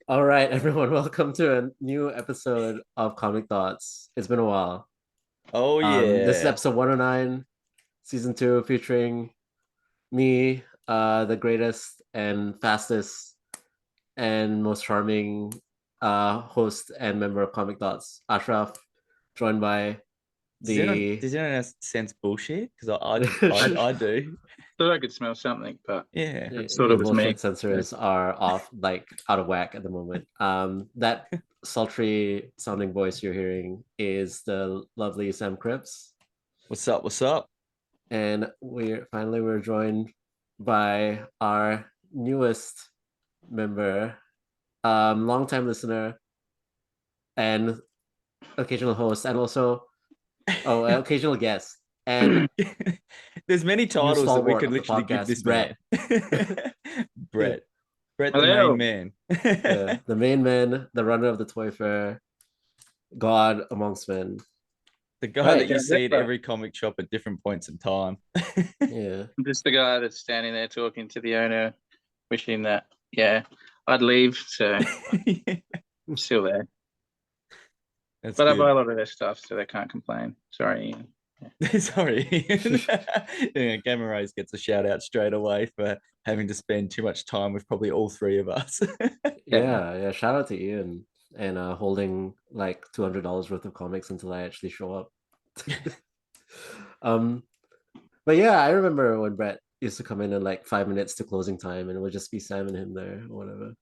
All right, everyone, welcome to a new episode of Comic Thoughts. It's been a while. Oh This is yeah. episode 109, season two, featuring me, the greatest and fastest and most charming host and member of Comic Thoughts, Ashraf, joined by Does anyone the does anyone else sense bullshit? Because I do. Thought I could smell something, but Yeah. I thought your it was me. bullshit sensors are off, like out of whack at the moment. That sultry sounding voice you're hearing is the lovely Sam Cripps. What's up? What's up? And we're joined by our newest member, longtime listener and occasional host, and also occasional guest, and There's many new titles that we stalwart could of the literally give podcast, this man. Brett. Brett. Brett, the main Hello. man. The main man, the runner of the toy fair, God amongst men. The guy Right. that you Yeah, see at every comic shop at different points in time. Yeah. I'm just the guy that's standing there talking to the owner, wishing that, yeah, I'd leave. So I'm still there. That's But I buy good. a lot of their stuff, so they can't complain. Sorry, Ian. Sorry. Yeah, Gamma Rays gets a shout out straight away for having to spend too much time with probably all three of us. Yeah. Shout out to Ian and holding like $200 worth of comics until I actually show up. um, but yeah, I remember when Brett used to come in like 5 minutes to closing time, and it would just be Sam and him there or whatever.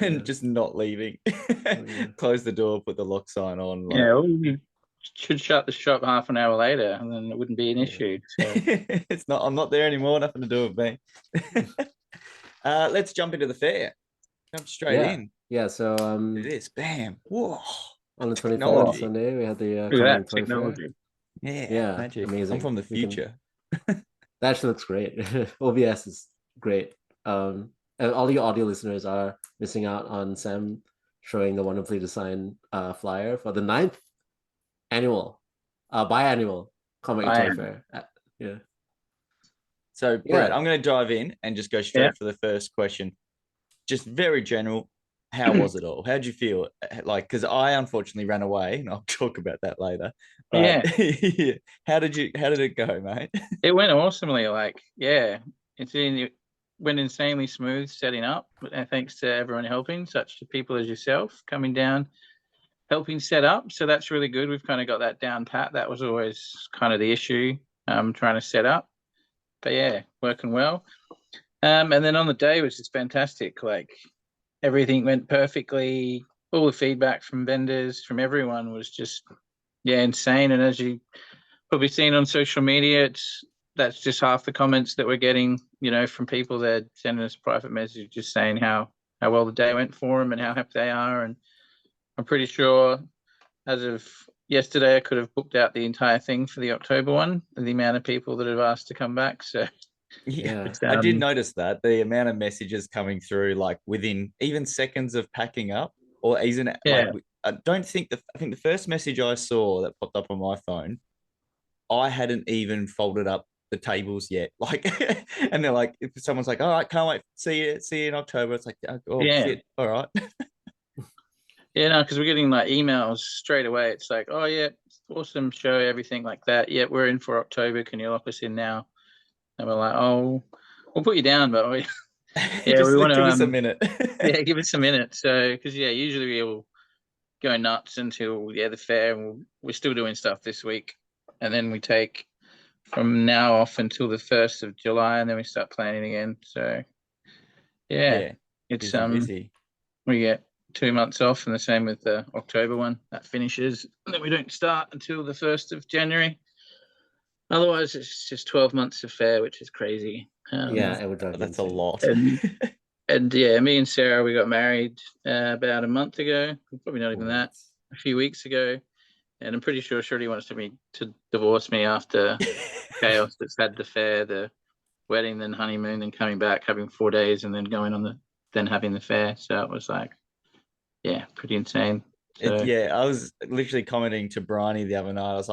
And just not leaving. Yeah. Close the door, put the lock sign on. Like, Yeah, well, you should shut the shop half an hour later, and then it wouldn't be an Yeah. issue. So it's not. I'm not there anymore. Nothing to do with me. Let's jump into the fair. Jump straight Yeah. in. Yeah. So It is. Bam. Whoa. on the 25th on oh, Technology. Sunday, we had the look at Comic that Toy Fair. technology. Yeah. Yeah, Magic. I'm amazing. from the We can future. That actually looks great. OBS is great. And all you audio listeners are missing out on Sam showing the wonderfully designed flyer for the ninth annual, biannual Comic and I Toy am. Fair. Yeah, So, Brett, yeah. I'm going to dive in and just go Yeah. straight for the first question. Just very general. How was it all? How did you feel? Like, because I unfortunately ran away, and I'll talk about that later. But Yeah, how did it go, mate? it went awesomely. Like, yeah, it went insanely smooth setting up. Thanks to everyone helping, such to people as yourself coming down, helping set up. So that's really good. We've kind of got that down pat. That was always kind of the issue, trying to set up. But yeah, working well. And then on the day was just fantastic. Like everything went perfectly. All the feedback from vendors, from everyone was just insane. And as you probably seen on social media, that's just half the comments that we're getting, from people that sending us private messages just saying how well the day went for them and how happy they are. And I'm pretty sure as of yesterday, I could have booked out the entire thing for the October one, the amount of people that have asked to come back. So Yeah, Yeah. it's I did notice that the amount of messages coming through, like within even seconds of packing up, or even like yeah, I don't think I think the first message I saw that popped up on my phone, I hadn't even folded up the tables yet. Like, and they're like, if someone's like, "All right, can't wait, see you in October," it's like, "Oh yeah. shit, all right." Yeah, no, because we're getting like emails straight away. It's like, oh yeah, awesome show, everything like that. Yeah, we're in for October. Can you lock us in now? And we're like, oh, we'll put you down, but yeah, Just we want to give us a minute. yeah, give us a minute. So because usually we'll go nuts until the fair, and we're still doing stuff this week, and then we take from now off until the 1st of July, and then we start planning again. So yeah, Yeah, it's busy, busy. we get 2 months off, and the same with the October one that finishes, and then we don't start until the 1st of January. Otherwise, it's just 12 months of fair, which is crazy. Yeah, it would drive me That's a insane. lot. And yeah, me and Sarah, we got married about a month ago, probably not even What? that, a few weeks ago. And I'm pretty sure Shirley wants to divorce me after chaos that's had the fair, the wedding, then honeymoon, then coming back, having 4 days, and then then having the fair. So it was like, yeah, pretty insane. So Yeah, I was literally commenting to Bryony the other night.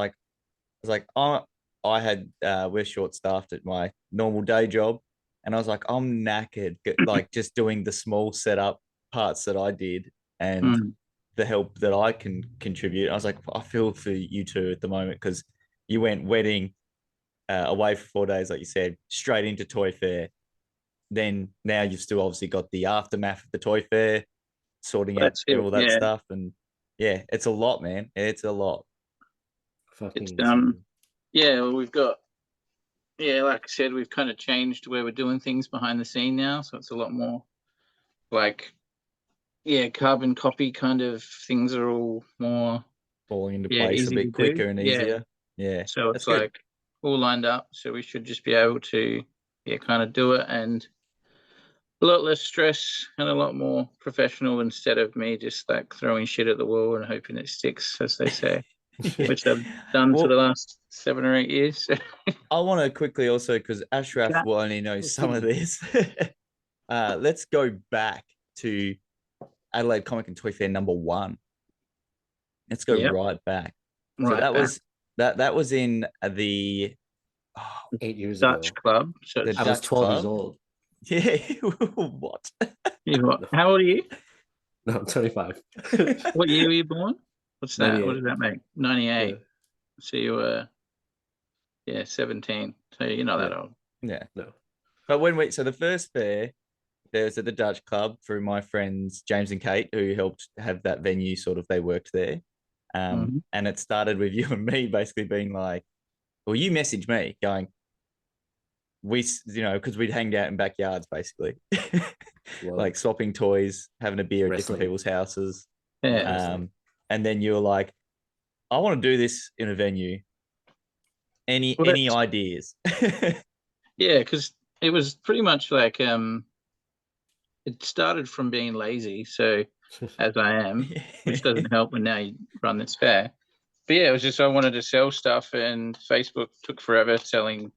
Oh, I had we're short staffed at my normal day job, and I was like, I'm knackered, like just doing the small setup parts that I did and the help that I can contribute. I was like, I feel for you two at the moment because you went wedding away for 4 days, like you said, straight into Toy Fair. Then now you've still obviously got the aftermath of the Toy Fair, sorting out That's it. all that stuff. And yeah, it's a lot, man. It's a lot. Fucking It's yeah, well, we've got like I said, we've kind of changed where we're doing things behind the scene now, so it's a lot more like carbon copy kind of things are all more falling into place a easy bit to quicker do. and easier. Yeah, so that's it's good. like all lined up, so we should just be able to kind of do it, and a lot less stress and a lot more professional instead of me just like throwing shit at the wall and hoping it sticks, as they say. Yeah. Which I've done for the Well, last 7 or 8 years. I want to quickly also, because Ashraf will only know some of this. Let's go back to Adelaide Comic and Toy Fair #1. Let's go right back. So that was that was in the 8 years Dutch ago. club. So I was 12 years old. Yeah. What? How old are you? No, I'm 25. What year were you born? What's that? 98. What does that make? 98. Yeah. So you were 17. So you're not that old. Yeah. No. But so the first fair, there was at the Dutch club through my friends James and Kate, who helped have that venue. Sort of, they worked there, and it started with you and me basically being like, well, you messaged me going, because we'd hanged out in backyards basically, like swapping toys, having a beer at different people's houses. Yeah. And then you were like, I want to do this in a venue. Any ideas? Yeah, because it was pretty much like it started from being lazy, so as I am, which doesn't help when now you run this fair. But yeah, it was just I wanted to sell stuff, and Facebook took forever selling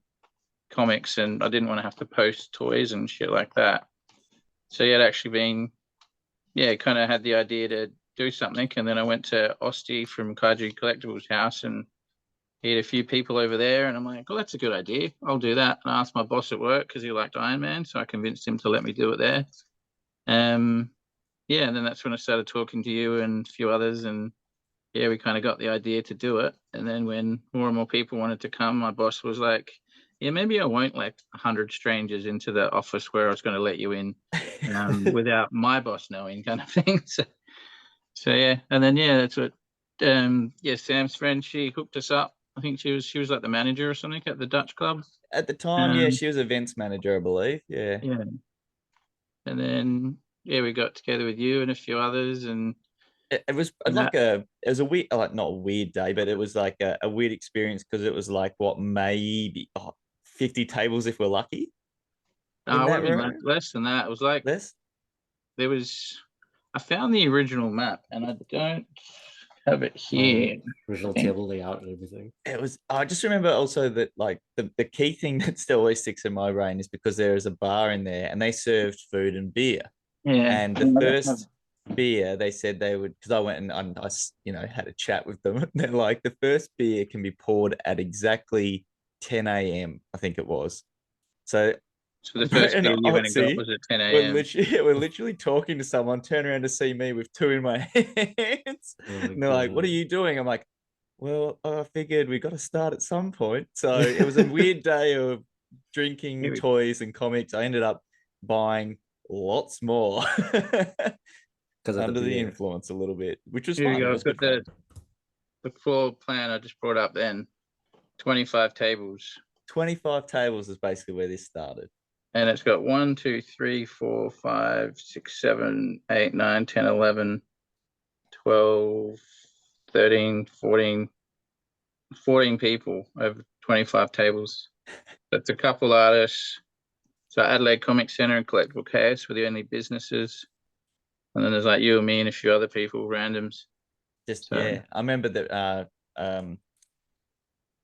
comics, and I didn't want to have to post toys and shit like that. So yeah, it actually been kind of had the idea to do something, and then I went to Osti from Kaiju Collectibles house, and he had a few people over there, and I'm like, oh, that's a good idea. I'll do that. And I asked my boss at work because he liked Iron Man, so I convinced him to let me do it there. And then that's when I started talking to you and a few others, and we kind of got the idea to do it. And then when more and more people wanted to come, my boss was like, yeah, maybe I won't let 100 strangers into the office where I was going to let you in without my boss knowing, kind of thing. So yeah, and then that's what Sam's friend, she hooked us up. I think she was like the manager or something at the Dutch club at the time. She was events manager, I believe. Yeah. And then we got together with you and a few others, and it was like it was a weird, like not a weird day, but it was like a weird experience because it was like maybe 50 tables if we're lucky. Less than that. It was like less. I found the original map and I don't have it here. Original table layout and everything. It was. I just remember also that like the key thing that still always sticks in my brain is because there is a bar in there and they served food and beer. Yeah. And the first beer they said they would, because I went and I had a chat with them. They're like, the first beer can be poured at exactly 10 a.m. I think it was. So the first beer you went and got was at 10 a.m. We're literally talking to someone, turn around to see me with 2 in my hands. And they're like, what are you doing? I'm like, well, I figured we got to start at some point. So it was a weird day of drinking, toys, and comics. I ended up buying lots more under the influence a little bit, which was fun. It was good fun. The floor plan I just brought up then, 25 tables. 25 tables is basically where this started. And it's got 1, 2, 3, 4, 5, 6, 7, 8, 9, 10, 11, 12, 13, 14 people over 25 tables. That's a couple artists. So Adelaide Comic Centre and Collectible Chaos were the only businesses. And then there's like you and me and a few other people, randoms. I remember that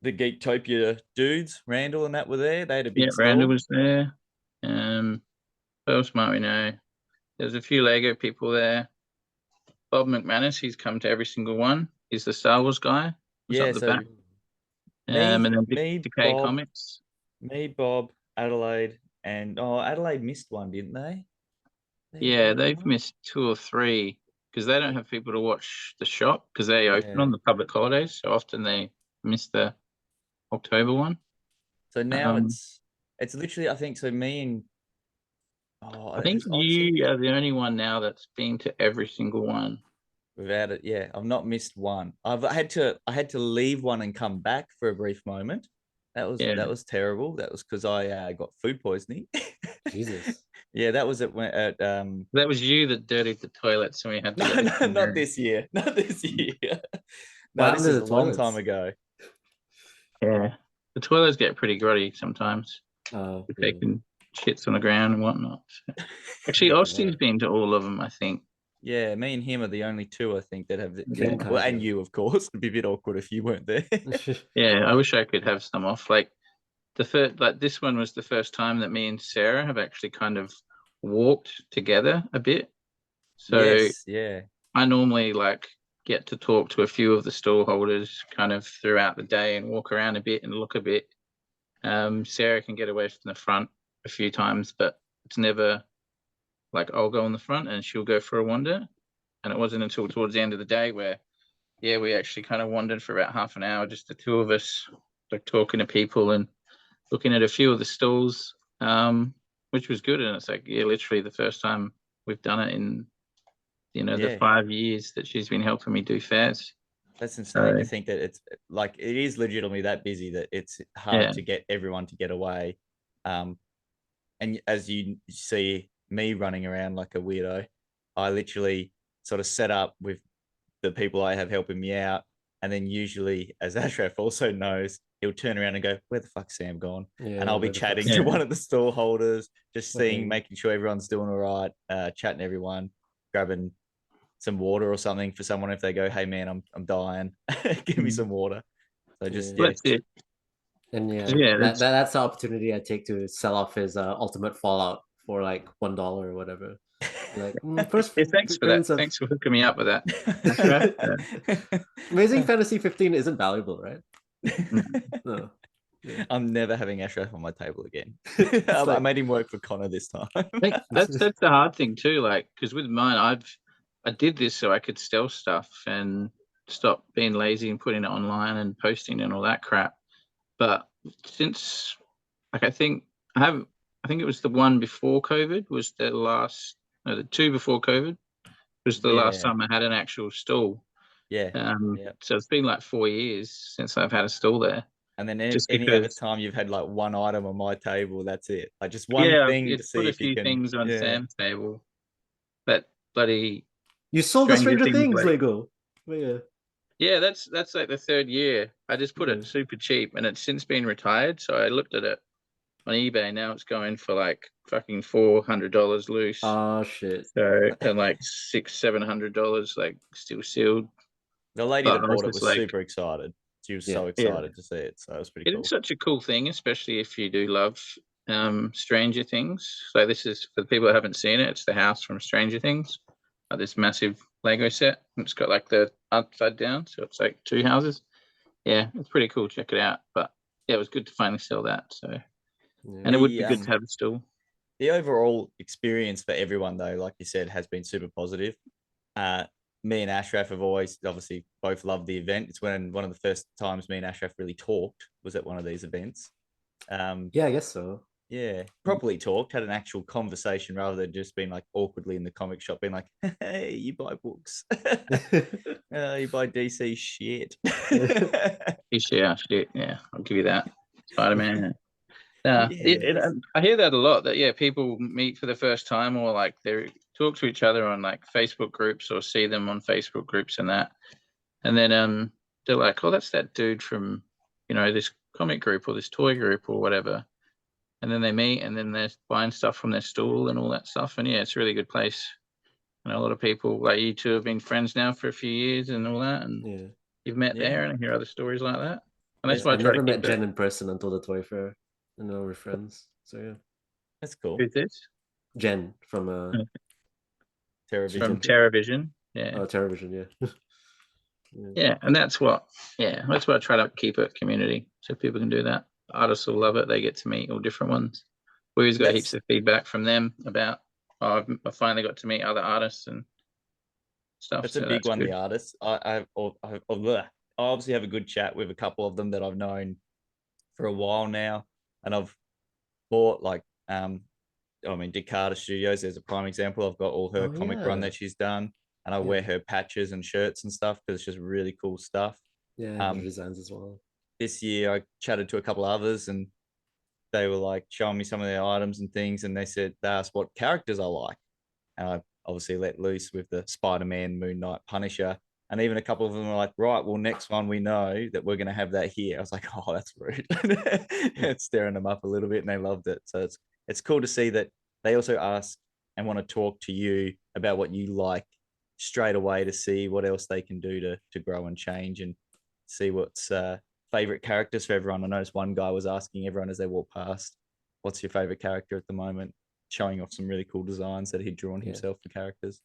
the Geektopia dudes, Randall and that were there. They had a big stall. Randall was there. What else might we know? There's a few Lego people there. Bob McManus, he's come to every single one. He's the Star Wars guy. Back. And then Decay Comics. Me, Bob, Adelaide, and Adelaide missed one, didn't they? Yeah, they've missed 2 or 3 because they don't have people to watch the shop because they open on the public holidays. So often they miss the October one. So now it's literally, I think, so me and I think you are the only one now that's been to every single one. without it, yeah, I've not missed one. I had to leave one and come back for a brief moment. That was terrible. That was because I got food poisoning. Jesus. Yeah, that was at That was you that dirtied the toilets and we had to no, not this year. Not this year. No, What this happened to is the a long toilets? time ago. Yeah. The toilets get pretty grotty sometimes. Oh, Taking shits on the ground and whatnot. So. Actually, Oh, Austin's God. been to all of them, I think. Yeah, me and him are the only two, I think, that have. King Well, Kaiser. and you, of course. It'd be a bit awkward if you weren't there. Yeah, I wish I could have some off. Like this one was the first time that me and Sarah have actually kind of walked together a bit. So Yes, yeah. I normally like get to talk to a few of the stall holders kind of throughout the day and walk around a bit and look a bit. Sarah can get away from the front a few times, but it's never like I'll go on the front and she'll go for a wander. And it wasn't until towards the end of the day where, yeah, we actually kind of wandered for about half an hour, just the two of us, like talking to people and looking at a few of the stalls, which was good. And it's like, yeah, literally the first time we've done it in, the 5 years that she's been helping me do fairs. That's insane to think that it's like it is legitimately that busy that it's hard to get everyone to get away. And as you see me running around like a weirdo, I literally sort of set up with the people I have helping me out. And then usually, as Ashraf also knows, he'll turn around and go, "Where the fuck's Sam gone?" And I'll be chatting to one of the stall holders, just seeing, making sure everyone's doing all right, chatting to everyone, grabbing some water or something for someone if they go, "Hey man, I'm dying, give me some water." So just That's it. And Yeah, that's the opportunity I take to sell off his Ultimate Fallout for like $1 or whatever. Like first, yeah, thanks for that. Thanks for hooking me up with that. That's right. Amazing Fantasy 15 isn't valuable, right? No. Yeah. I'm never having Ashraf on my table again. Like, I made him work for Connor this time. That's the hard thing too. Like, because with mine, I did this so I could sell stuff and stop being lazy and putting it online and posting and all that crap. But since, like, I think it was the one before COVID was the last, no, the 2 before COVID was the last time I had an actual stall. Yeah. So it's been like 4 years since I've had a stall there. And then any other time you've had like one item on my table, that's it. Like just one thing to see put if a few you can. things on Sam's table. But bloody. You sold the Stranger Things Lego. Yeah, that's like the 3rd year. I just put it super cheap, and it's since been retired. So I looked at it on eBay. Now it's going for like fucking $400 loose. Oh shit! So and like $600-700 like still sealed. The lady that bought it was like, super excited. She was so excited to see it. So it was pretty cool. It's such a cool thing, especially if you do love Stranger Things. So this is for the people that haven't seen it. It's the house from Stranger Things. This massive Lego set. It's got like the upside down, so it's like 2 houses. Yeah, it's pretty cool. Check it out. But yeah, it was good to finally sell that. So, and it would be good to have a stall. The overall experience for everyone, though, like you said, has been super positive. Me and Ashraf have always obviously both loved the event. It's when one of the first times me and Ashraf really talked was at one of these events. Yeah, I guess so. Yeah, properly talked, had an actual conversation rather than just being like awkwardly in the comic shop, being like, "Hey, you buy books, you buy DC shit." DC shit, yeah, I'll give you that. Spider-Man. I hear that a lot. That people meet for the first time, or like they talk to each other on like Facebook groups, or see them on Facebook groups and that, and then they're like, "Oh, that's that dude from this comic group or this toy group or whatever." And then they meet, and then they're buying stuff from their stall and all that stuff. And yeah, it's a really good place. And a lot of people like you two have been friends now for a few years and all that, and you've met there, and I hear other stories like that. And that's why I never met Jen in person until the toy fair, and now we're friends. So yeah, that's cool. Who's this? Jen from TerraVision. From TerraVision, yeah. Oh, TerraVision, yeah. Yeah, and that's why I try to keep it community so people can do that. Artists will love it. They get to meet all different ones. We always got heaps of feedback from them about I finally got to meet other artists and stuff. That's so a big one. good. The artists. I obviously have a good chat with a couple of them that I've known for a while now, and I've bought Dick Carter Studios. There's a prime example. I've got all her comic run that she's done, and I wear her patches and shirts and stuff because it's just really cool stuff. Yeah, designs as well. This year I chatted to a couple others, and they were like showing me some of their items and things, and they asked what characters I like, and I obviously let loose with the Spider-Man, Moon Knight, Punisher, and even a couple of them were like, right, well, next one we know that we're going to have that here. I was like, oh, that's rude. It's stirring them up a little bit, and they loved it. So it's cool to see that they also ask and want to talk to you about what you like straight away to see what else they can do to grow and change and see what's favorite characters for everyone. I noticed one guy was asking everyone as they walk past, what's your favorite character at the moment? Showing off some really cool designs that he'd drawn himself for characters.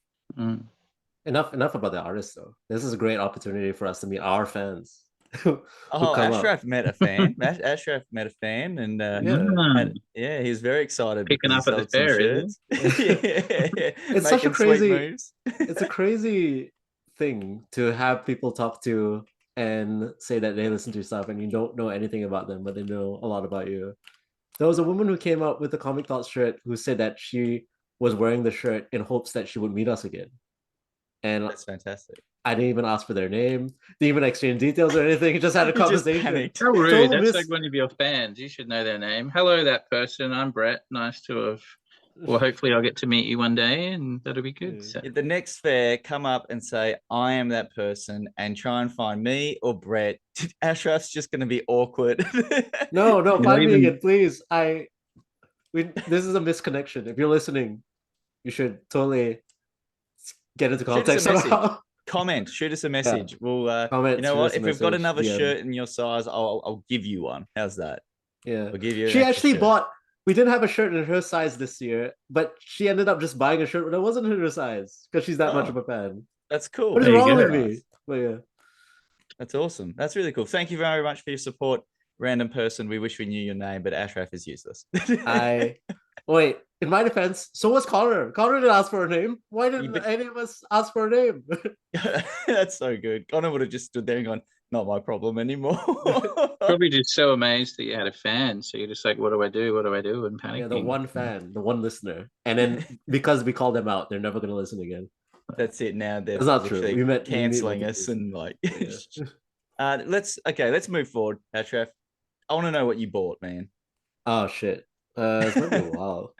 Enough about the artists though. This is a great opportunity for us to meet our fans. Ashraf met a fan. Ashraf met a fan, and he was very excited. Picking up at the fair, shirts. It's such a crazy. It's a crazy thing to have people talk to and say that they listen to stuff, and you don't know anything about them, but they know a lot about you. There was a woman who came up with the Comic Thots shirt who said that she was wearing the shirt in hopes that she would meet us again. And that's fantastic. I didn't even ask for their name, didn't even exchange details or anything. Just had a conversation. How rude. That's like one of your fans. You should know their name. Hello, that person. I'm Brett. Nice to have. Well, hopefully I'll get to meet you one day, and that'll be good. So. At the next fair, come up and say, I am that person, and try and find me or Brett. Ashraf's just going to be awkward. No, find me again, please. This is a misconnection. If you're listening, you should totally get into contact somehow. Comment, shoot us a message. Yeah. We'll comment. You know what? If we've got another shirt in your size, I'll give you one. How's that? Yeah, I'll give you. She actually bought. We didn't have a shirt in her size this year, but she ended up just buying a shirt that wasn't in her size because she's that much of a fan. That's cool. What is wrong with me? But yeah, that's awesome. That's really cool. Thank you very much for your support, random person. We wish we knew your name, but Ashraf is useless. Wait. In my defense, so was Connor. Connor didn't ask for a name. Why didn't any of us ask for a name? That's so good. Connor would have just stood there and gone, not my problem anymore. Probably just so amazed that you had a fan. So you're just like, what do I do? What do I do? And panicking. Yeah, the one fan, the one listener. And then because we called them out, they're never going to listen again. That's it now. They're canceling us and like... Yeah. Let's move forward, Ashraf. I want to know what you bought, man. Oh, shit. It's gonna be a while.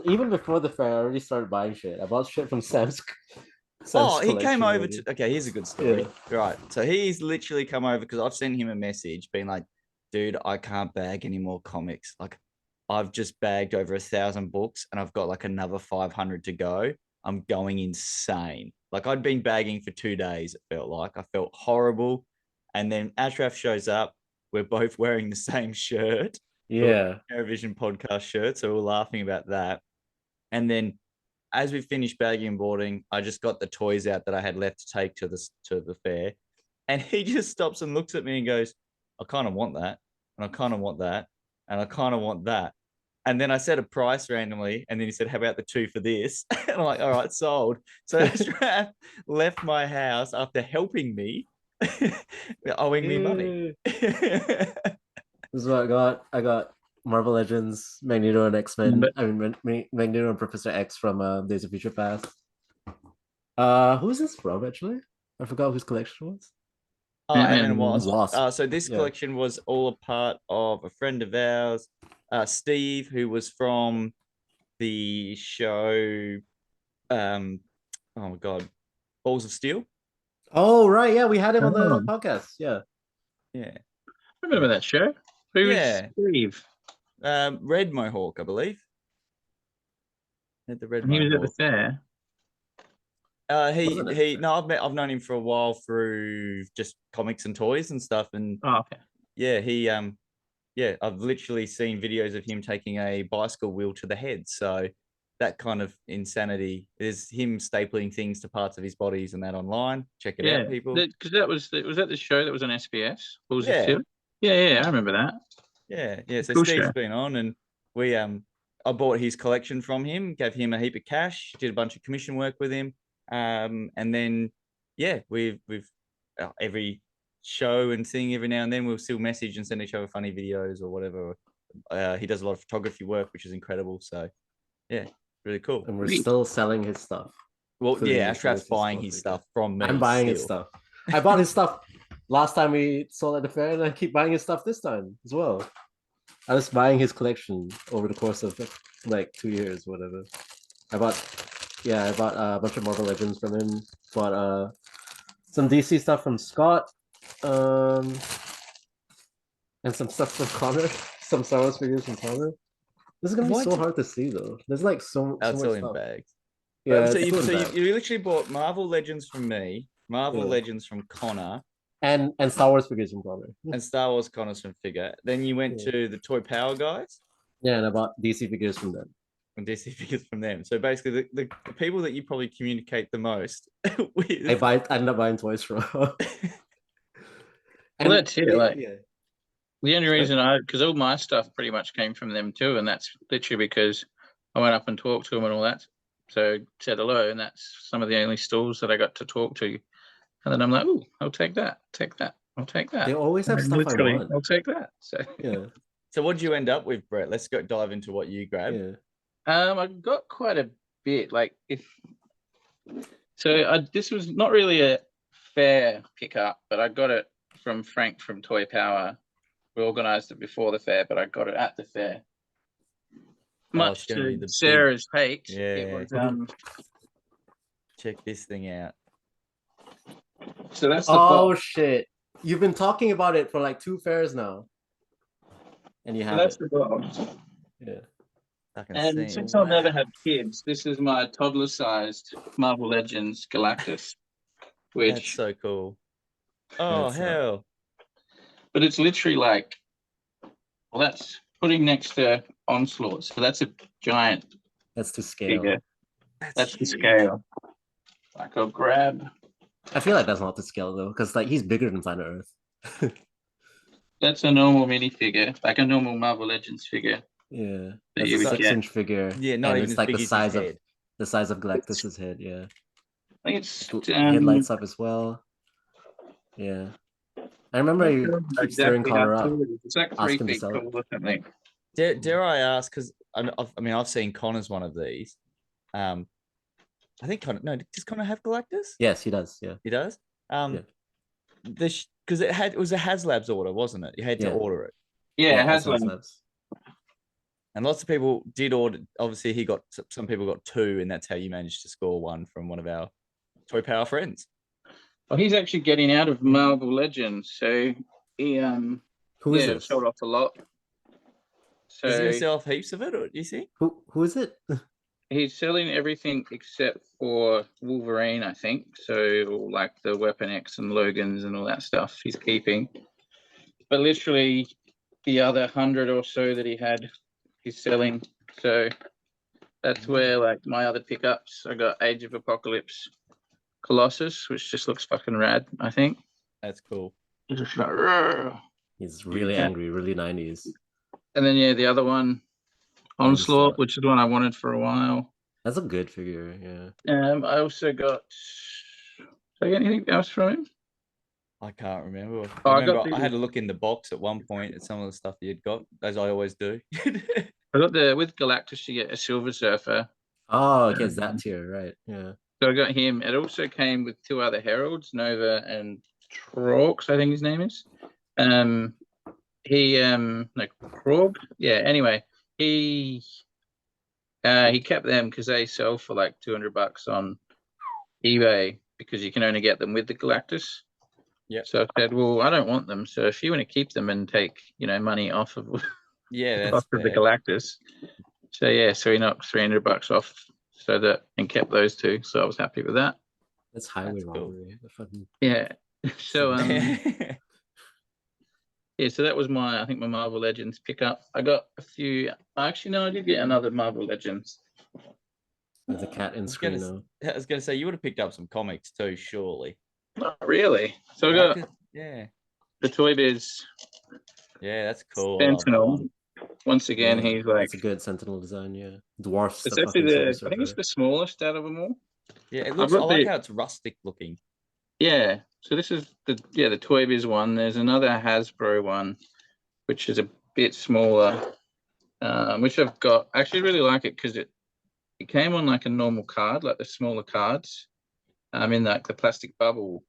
Even before the fair, I already started buying shit. I bought shit from Sam's he came over to. Okay, here's a good story. Yeah. Right, so he's literally come over because I've sent him a message being like, "Dude, I can't bag any more comics. Like, I've just bagged over 1,000 books, and I've got like another 500 to go. I'm going insane. Like, I'd been bagging for 2 days. It felt like I felt horrible, and then Ashraf shows up. We're both wearing the same shirt." Yeah, Eurovision podcast shirt, so we're laughing about that. And then as we finished bagging and boarding, I just got the toys out that I had left to take to the fair, and he just stops and looks at me and goes, I kind of want that, and I kind of want that, and I kind of want that. And then I said a price randomly, and then he said, how about the 2 for this? And I'm like, all right, sold. So Ashraf left my house after helping me, owing me money. This is what I got. I got Marvel Legends, Magneto and X-Men. I mean, Magneto and Professor X from Days of Future Past. Who's this from, actually? I forgot whose collection was. Ant-Man and Wasp. So this collection was all a part of a friend of ours, Steve, who was from the show, oh my God, Balls of Steel. Oh, right. Yeah, we had him on the podcast. Yeah. Yeah. I remember that show. Who was Steve? Red Mohawk, I believe. At the Red Mohawk. He was at the fair. I've known him for a while through just comics and toys and stuff. And I've literally seen videos of him taking a bicycle wheel to the head. So that kind of insanity is him stapling things to parts of his bodies and that online. Check it out, people. Because was that the show that was on SBS? Yeah, I remember that. Yeah. So cool Steve's been on, and we I bought his collection from him, gave him a heap of cash, did a bunch of commission work with him, and then we've every show and thing every now and then we'll still message and send each other funny videos or whatever. He does a lot of photography work, which is incredible. So yeah, really cool. And we're still selling his stuff. Well, including yeah, his Ashraf's buying stuff his like stuff that. from me. I'm buying his still. stuff. I bought his stuff last time we sold at the fair, and I keep buying his stuff this time as well. I was buying his collection over the course of like 2 years, whatever. I bought a bunch of Marvel Legends from him. Bought some DC stuff from Scott, and some stuff from Connor. Some Star Wars figures from Connor. This is gonna be so hard to see though. There's like so That's much all in stuff. bags. Yeah, so it's still in bags. you literally bought Marvel Legends from me, Marvel Yeah. Legends from Connor, and Star Wars figures from Connor. and Star Wars Connor's from figure. Then you went Yeah. to the Toy Power guys. Yeah, and I bought DC figures from them. And DC figures from them. So basically, the people that you probably communicate the most with. I ended up buying toys from. Well, that's it. Like, yeah. the only reason because all my stuff pretty much came from them too, and that's literally because I went up and talked to them and all that. So said hello, and that's some of the only stalls that I got to talk to. And then I'm like, oh, I'll take that, I'll take that. They always have stuff I want. I'll take that. So yeah. So what did you end up with, Brett? Let's go dive into what you grabbed. Yeah. I got quite a bit. Like this was not really a fair pickup, but I got it from Frank from Toy Power. We organised it before the fair, but I got it at the fair. Much to Sarah's hate. Yeah. It was, check this thing out. So that's the box. Shit. You've been talking about it for like 2 fairs now. And you have that's the box. Yeah. And since I've never had kids, this is my toddler-sized Marvel Legends Galactus. Which that's so cool. Oh, hell. But it's literally like, well, that's putting next to Onslaught. So that's a giant. That's to scale. Figure. That's the scale. Like I'll grab. I feel like that's not to scale though, because like he's bigger than Planet Earth. That's a normal minifigure, like a normal Marvel Legends figure. Yeah, that's a 6-inch figure. Yeah, not even it's like the size of Galactus's head. Yeah, I think it's head lights up as well. Yeah, I remember you keep stirring Connor up. It's like 3 feet tall or something. Dare I ask? Because I've seen Connor's one of these. I think Connor. No, does Connor have Galactus? Yes, he does. Yeah, he does. Because it was a HasLabs order, wasn't it? You had to order it. Yeah, HasLabs. And lots of people did order. Obviously, some people got 2, and that's how you managed to score 1 from one of our Toy Power friends. Well, he's actually getting out of Marvel Legends, so he who is it? Sold off a lot. So is he gonna sell off heaps of it, or do you see? Who is it? He's selling everything except for Wolverine, I think. So like the Weapon X and Logan's and all that stuff he's keeping. But literally the other 100 or so that he had, he's selling. So that's where like my other pickups. I got Age of Apocalypse Colossus, which just looks fucking rad, I think. That's cool. He's just like, he's really angry, really 90s. And then the other one, Onslaught, which is one I wanted for a while. That's a good figure, yeah. I also got. Did I get anything else from him? I can't remember. I had to look in the box at one point at some of the stuff you had got, as I always do. I got with Galactus, you get a Silver Surfer. Oh, it gets that tier, right? Yeah. So I got him. It also came with 2 other Heralds, Nova and Trox, I think his name is. Krog. Yeah. Anyway, he kept them because they sell for like $200 on eBay because you can only get them with the Galactus. Yeah. So I said, well, I don't want them. So if you want to keep them and take, money off of that's off of the Galactus. So so he knocked $300 off and kept those 2. So I was happy with that. That's highway robbery. Yeah. So so that was my Marvel Legends pickup. I got a few. Actually, no, I did get another Marvel Legends. There's a cat in screen now. I was going to say, you would have picked up some comics too, surely. Not really. So I got the the Toy Biz. Yeah, that's cool. Sentinel. once again, Yeah, he's like, it's a good Sentinel design. Yeah, dwarfs it's the actually fucking Silver I think it's Surfer. the smallest out of them all. Yeah, it I've looks. I got like the how it's rustic looking. Yeah, so this is the Toy Biz one. There's another Hasbro one, which is a bit smaller, which I've got. I actually really like it because it came on like a normal card, like the smaller cards, in like the plastic bubble,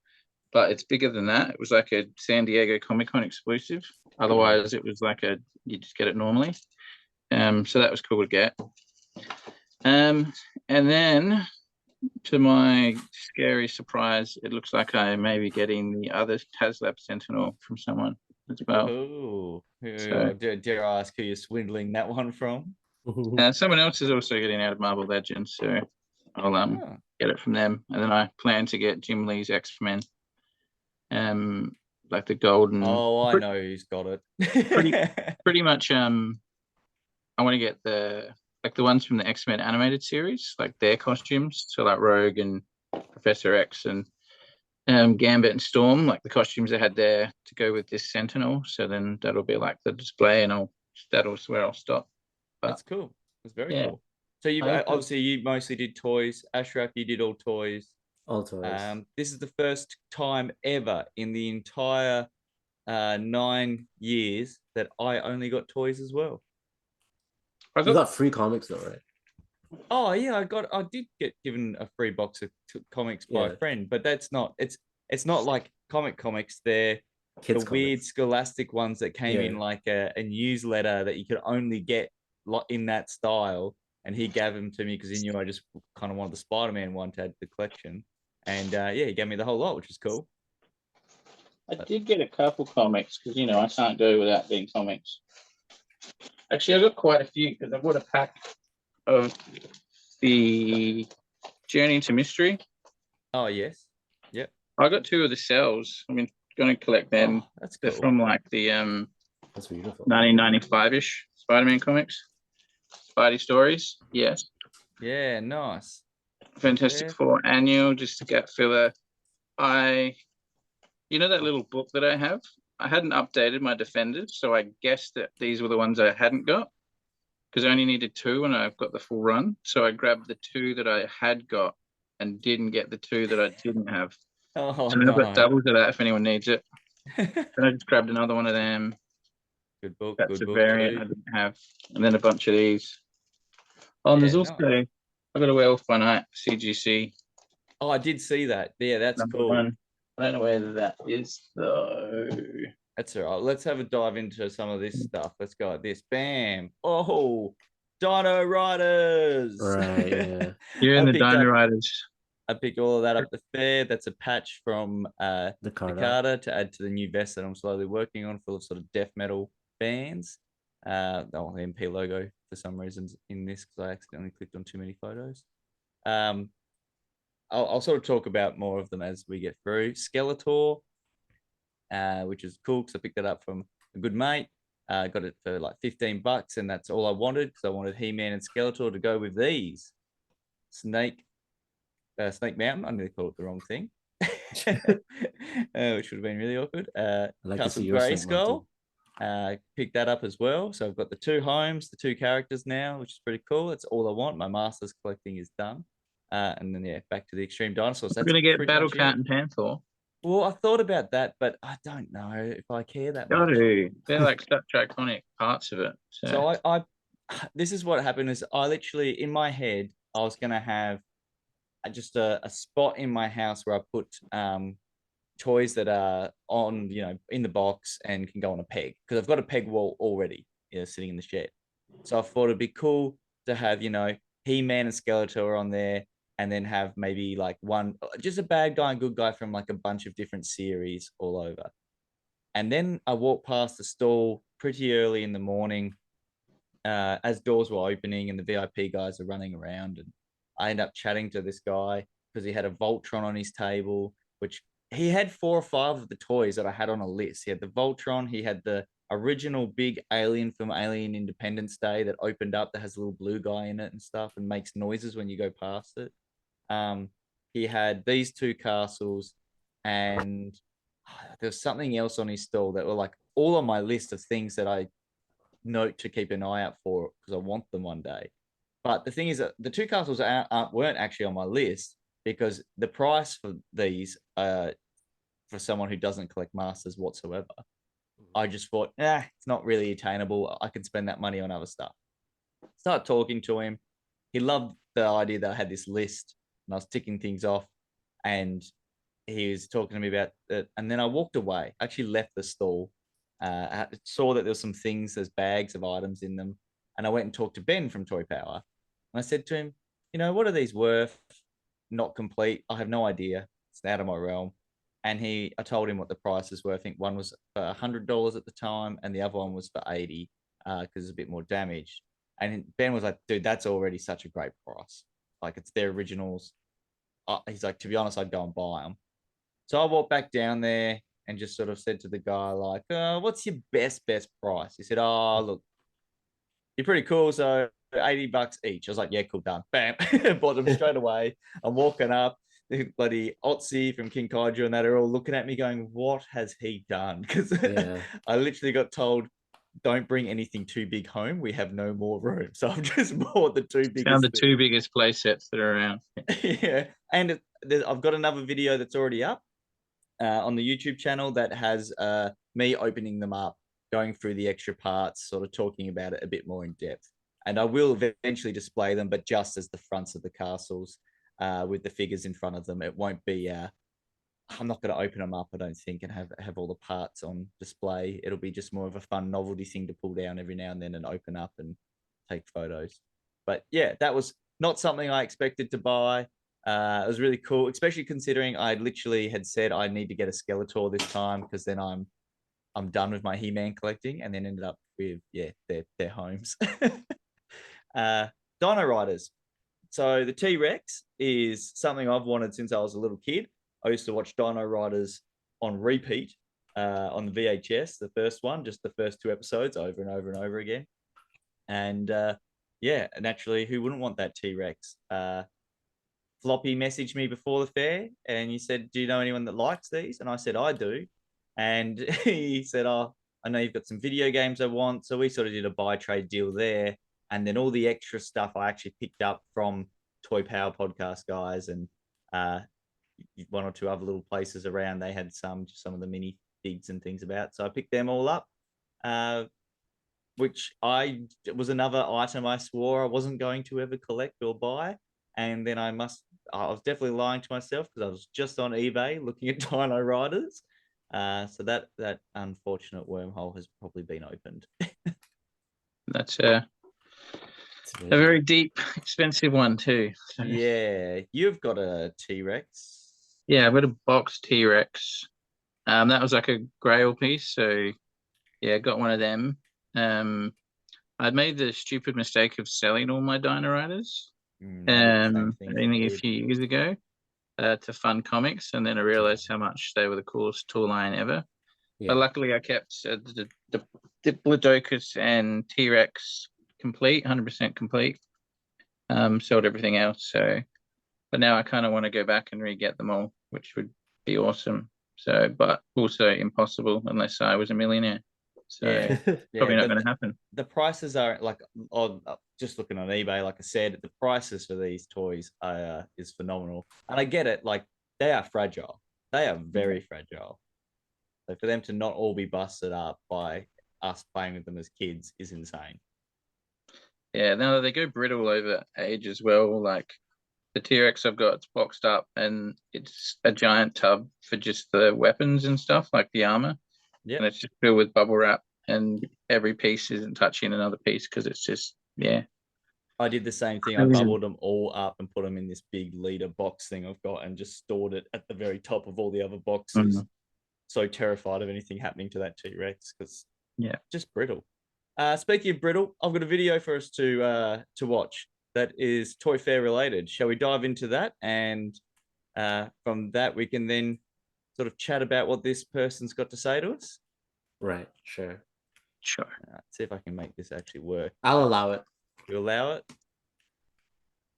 but it's bigger than that. It was like a San Diego Comic Con exclusive. Otherwise, it was like you just get it normally. So that was cool to get. And then to my scary surprise, it looks like I may be getting the other TasLab Sentinel from someone as well. Oh, So, dare I ask who you're swindling that one from? someone else is also getting out of Marvel Legends, so I'll get it from them. And then I plan to get Jim Lee's X-Men, like the golden. Oh, I know who's got it. Pretty much. I want to get the ones from the X-Men animated series, like their costumes. So like Rogue and Professor X and Gambit and Storm, like the costumes they had there to go with this Sentinel. So then that'll be like the display, and that'll where I'll stop. But, That's cool. That's very yeah. cool. So you obviously you mostly did toys. Ashraf, you did all toys. All toys. This is the first time ever in the entire 9 years that I only got toys as well. You got free comics though, right? Oh yeah, I did get given a free box of comics by a friend, but that's not it's not like comics. They're Kids the weird comics. scholastic ones that came in like a newsletter that you could only get in that style. And he gave them to me because he knew I just kind of wanted the Spider-Man one to add to the collection. And yeah, he gave me the whole lot, which is cool. I did get a couple comics because I can't go without getting comics. Actually, I got quite a few because I bought a pack of the Journey into Mystery. Oh yes, yep. I got 2 of the cells. I'm going to collect them. Oh, that's They're cool. from like the That's beautiful. 1995-ish Spider-Man comics, Spidey stories. Yes. Yeah, nice. Fantastic Four annual, just to get filler. That little book that I have. I hadn't updated my Defenders, so I guessed that these were the ones I hadn't got because I only needed 2 and I've got the full run. So I grabbed the 2 that I had got and didn't get the 2 that I didn't have. Oh, so I've got doubles of that if anyone needs it. And I just grabbed another one of them. Good book. That's good a book variant too. I didn't have. And then a bunch of these. Oh, and there's also, nice. I got a Werewolf by Night CGC. Oh, I did see that. Yeah, that's cool. 1. I don't know where that is though. That's all right. Let's have a dive into some of this stuff. Let's go at this. Bam. Oh, Dino Riders. Right, yeah. You're in the Dino Riders. I picked all of that up the fair. That's a patch from the Carter to add to the new vest that I'm slowly working on, full of sort of death metal bands. The MP logo for some reasons in this because I accidentally clicked on too many photos. I'll sort of talk about more of them as we get through. Skeletor, which is cool because I picked that up from a good mate. Got it for like $15, and that's all I wanted because I wanted He-Man and Skeletor to go with these. Snake Mountain. I nearly called it the wrong thing, which would have been really awkward. Like Castle Grayskull. Picked that up as well. So I've got the 2 homes, the 2 characters now, which is pretty cool. That's all I want. My Masters collecting is done. And then back to the Extreme Dinosaurs. We're going to get Battle Cat and Panther. Well, I thought about that, but I don't know if I care that much. They're like such iconic parts of it. So I this is what happened is I literally in my head I was going to have just a spot in my house where I put toys that are on in the box and can go on a peg because I've got a peg wall already sitting in the shed. So I thought it'd be cool to have He-Man and Skeletor on there. And then have maybe like one, just a bad guy and good guy from like a bunch of different series all over. And then I walked past the stall pretty early in the morning as doors were opening and the VIP guys are running around. And I ended up chatting to this guy because he had a Voltron on his table, which he had 4 or 5 of the toys that I had on a list. He had the Voltron, he had the original big alien from Alien Independence Day that opened up that has a little blue guy in it and stuff and makes noises when you go past it. He had these 2 castles and there's something else on his stall that were like all on my list of things that I note to keep an eye out for because I want them one day. But the thing is that the two castles weren't actually on my list because the price for these, for someone who doesn't collect masters whatsoever, I just thought, it's not really attainable. I could spend that money on other stuff. Start talking to him. He loved the idea that I had this list and I was ticking things off. And he was talking to me about it. And then I walked away. I actually left the stall. I saw that there was some things, there's bags of items in them. And I went and talked to Ben from Toy Power. And I said to him, what are these worth? Not complete. I have no idea. It's out of my realm. And I told him what the prices were. I think one was for $100 at the time, and the other one was for 80 because it's a bit more damaged. And Ben was like, "Dude, that's already such a great price. Like it's their originals." He's like, "To be honest, I'd go and buy them." So I walked back down there and just sort of said to the guy, like, "What's your best price?" He said, "Oh, look, you're pretty cool. So $80 each." I was like, "Yeah, cool, done." Bam, bought them straight away. I'm walking up. The bloody Otzi from King Kaiju and that are all looking at me going, "What has he done?" Because I literally got told, "Don't bring anything too big home. We have no more room." So I've just bought the two biggest. Found the two biggest play sets that are around. Yeah, and I've got another video that's already up on the YouTube channel that has me opening them up, going through the extra parts, sort of talking about it a bit more in depth. And I will eventually display them, but just as the fronts of the castles with the figures in front of them. It won't be. I'm not going to open them up, I don't think, and have all the parts on display. It'll be just more of a fun novelty thing to pull down every now and then and open up and take photos. But yeah, that was not something I expected to buy. It was really cool, especially considering I literally had said I need to get a Skeletor this time because then I'm done with my He-Man collecting, and then ended up with their homes. Dino Riders. So the T-Rex is something I've wanted since I was a little kid. I used to watch Dino Riders on repeat on the VHS, the first one, just the first two episodes over and over and over again. And naturally, who wouldn't want that T-Rex? Floppy messaged me before the fair and he said, "Do you know anyone that likes these?" And I said, "I do." And he said, "Oh, I know you've got some video games I want." So we sort of did a buy trade deal there. And then all the extra stuff I actually picked up from Toy Power podcast guys and one or two other little places around. They had some of the mini figs and things about. So I picked them all up, which was another item I swore I wasn't going to ever collect or buy. And then I was definitely lying to myself because I was just on eBay looking at Dino Riders. So that unfortunate wormhole has probably been opened. That's a very deep, expensive one too. So. Yeah, you've got a T-Rex. Yeah, I've got a box T-Rex. That was like a Grail piece, so yeah, got one of them. I'd made the stupid mistake of selling all my Dino Riders. Only a few years ago to fund comics, and then I realized how much they were the coolest tool line ever. Yeah. But luckily, I kept the Diplodocus and T-Rex complete, 100% complete. Sold everything else. So, but now I kind of want to go back and re-get them all, which would be awesome. So, but also impossible unless I was a millionaire. So probably not going to happen. The prices are like, just looking on eBay, like I said, the prices for these toys is phenomenal. And I get it, like they are fragile. They are very fragile. So for them to not all be busted up by us playing with them as kids is insane. Yeah, no, they go brittle over age as well. Like the T-Rex I've got, it's boxed up and it's a giant tub for just the weapons and stuff, like the armor. Yeah. And it's just filled with bubble wrap and every piece isn't touching another piece because it's just, yeah. I did the same thing. I bubbled them all up and put them in this big leader box thing I've got and just stored it at the very top of all the other boxes. Mm-hmm. So terrified of anything happening to that T-Rex because just brittle. Speaking of brittle, I've got a video for us to watch that is Toy Fair related. Shall we dive into that? And from that, we can then sort of chat about what this person's got to say to us. Right, sure. Let's see if I can make this actually work. I'll allow it. You allow it?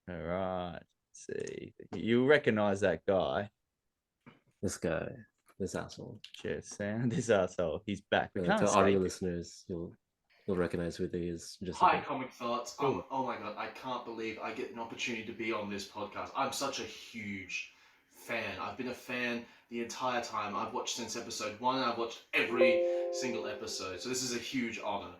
All right. Let's see. You recognize that guy. This guy. This asshole. Cheers, Sam. This asshole. He's back. To audio listeners, you'll you'll recognize who they is. Just Hi, Comic Thoughts. Cool. Oh my god, I can't believe I get an opportunity to be on this podcast. I'm such a huge fan. I've been a fan the entire time. I've watched since episode 1, and I've watched every single episode. So this is a huge honor.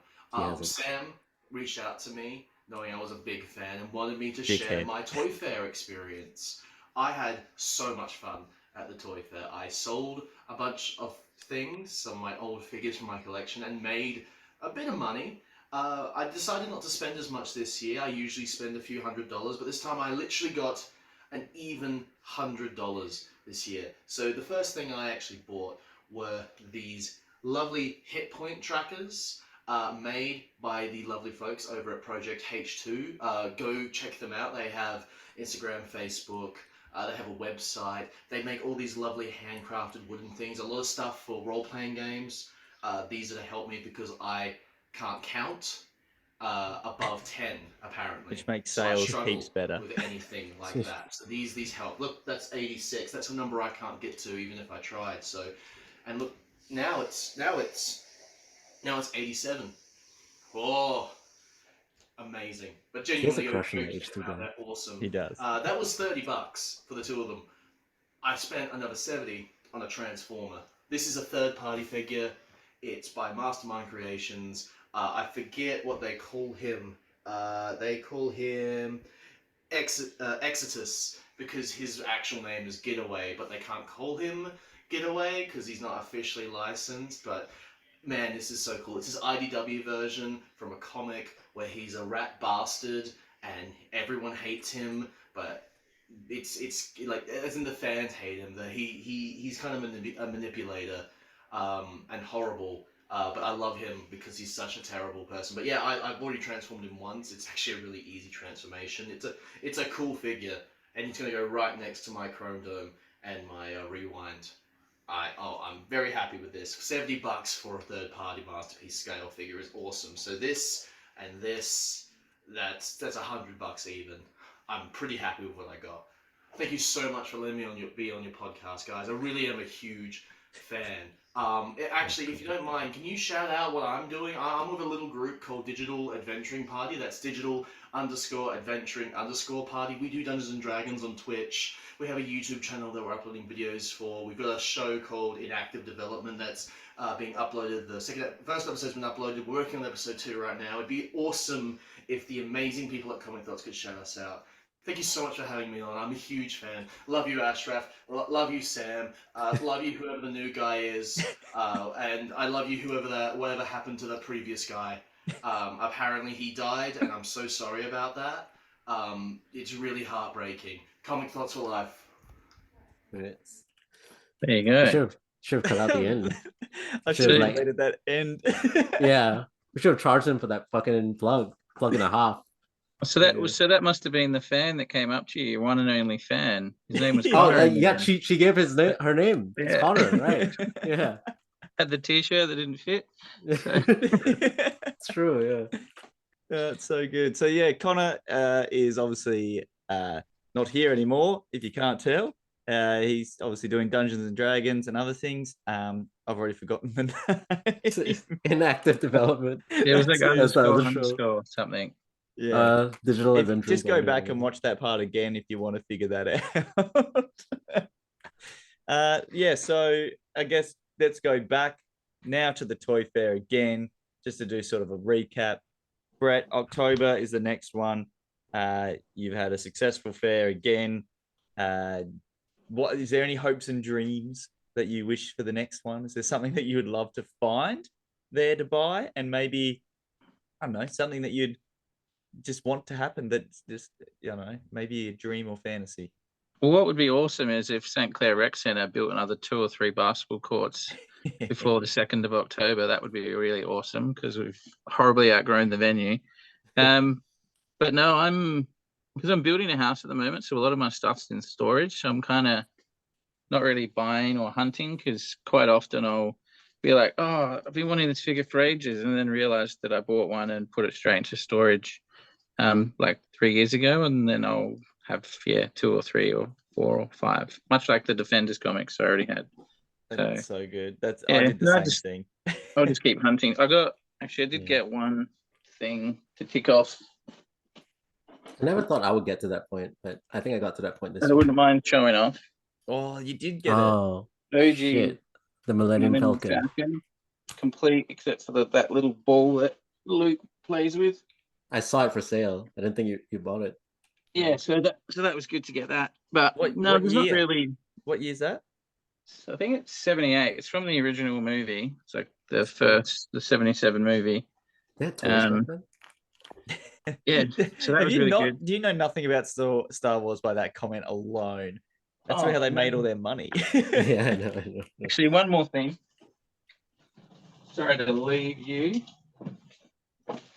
Sam reached out to me, knowing I was a big fan, and wanted me to share my Toy Fair experience. I had so much fun at the Toy Fair. I sold a bunch of things, some of my old figures from my collection, and made a bit of money. I decided not to spend as much this year. I usually spend a few $100s, but this time I literally got an even $100 this year. So the first thing I actually bought were these lovely hit point trackers made by the lovely folks over at Project H2. Go check them out. They have Instagram, Facebook. They have a website. They make all these lovely handcrafted wooden things. A lot of stuff for role-playing games. These are to help me because I can't count above 10 apparently, which makes so I sales struggle heaps better with anything like that. So these help. Look, that's 86. That's a number I can't get to even if I tried. So, and look, now it's 87. Oh, amazing! But genuinely, crush on the H2 guy. they're awesome. he does. That was $30 for the two of them. I spent another 70 on a Transformer. This is a third-party figure. It's by Mastermind Creations. I forget what they call him. They call him Exitus because his actual name is Getaway, but they can't call him Getaway because he's not officially licensed. But man, this is so cool. It's his IDW version from a comic where he's a rat bastard and everyone hates him, but it's like, as in the fans hate him, that he's kind of a manipulator and horrible. But I love him because he's such a terrible person. But yeah, I've already transformed him once. It's actually a really easy transformation. It's a cool figure, and it's gonna go right next to my Chrome Dome and my Rewind. I'm very happy with this. $70 for a third-party masterpiece scale figure is awesome. So this and this, that's $100 even. I'm pretty happy with what I got. Thank you so much for letting me be on your podcast, guys. I really am a huge fan. Actually, if you don't mind, can you shout out what I'm doing? I'm with a little group called Digital Adventuring Party. That's digital_adventuring_party. We do Dungeons and Dragons on Twitch. We have a YouTube channel that we're uploading videos for. We've got a show called In Active Development that's being uploaded. The first episode's been uploaded. We're working on episode 2 right now. It'd be awesome if the amazing people at Comic Thoughts could shout us out. Thank you so much for having me on. I'm a huge fan. Love you, Ashraf. Love you, Sam. Love you, whoever the new guy is. And I love you, whatever happened to the previous guy. Apparently he died, and I'm so sorry about that. It's really heartbreaking. Comic Thoughts for life. Yes. There you go. Should have cut out the end. I Should should have, have waited that end. Yeah, we should have charged him for that fucking plug and a half. So that must have been the fan that came up to you, your one and only fan. His name was Oh, Connor. yeah, she gave her name. It's Yeah. Connor, right? Yeah. Had the t-shirt that didn't fit. It's true, yeah. That's so good. So yeah, Connor is obviously not here anymore, if you can't tell. He's obviously doing Dungeons and Dragons and other things. I've already forgotten the name. It's inactive development. It was like That's the other show. underscore something. Yeah. Digital Adventure. Just go back and watch that part again if you want to figure that out. Yeah, so I guess let's go back now to the Toy Fair again, just to do sort of a recap. Brett, October is the next one. You've had a successful fair again. What is there any hopes and dreams that you wish for the next one? Is there something that you would love to find there to buy, and maybe, I don't know, something that you'd just want to happen that's just, maybe a dream or fantasy? Well, what would be awesome is if St. Clair Rec Centre built another 2 or 3 basketball courts before the 2nd of October. That would be really awesome because we've horribly outgrown the venue. But no, because I'm building a house at the moment, so a lot of my stuff's in storage. So I'm kind of not really buying or hunting, because quite often I'll be like, oh, I've been wanting this figure for ages, and then realize that I bought one and put it straight into storage like 3 years ago, and then I'll have 2 or 3 or 4 or 5, much like the Defenders comics I already had. That's so good. I did the same thing. I'll just keep hunting. I got Actually, I did Yeah. get one thing to tick off. I never thought I would get to that point, but I think I got to that point this I year. wouldn't mind showing off. Oh, you did get it. Oh, OG shit. The Millennium Millennium Falcon. Falcon, complete except for that little ball that Luke plays with. I saw it for sale. I didn't think you bought it. Yeah, so that was good to get that. But What there's not year? really. What year's that? I think it's 78. It's from the original movie. It's like the cool. the 77 movie. They had toys back then? Yeah, so that Have was you really not? good. Do you know nothing about Star Wars by that comment alone? That's Oh, how they made man. all their money. Yeah, I know. Actually, one more thing. Sorry to leave you.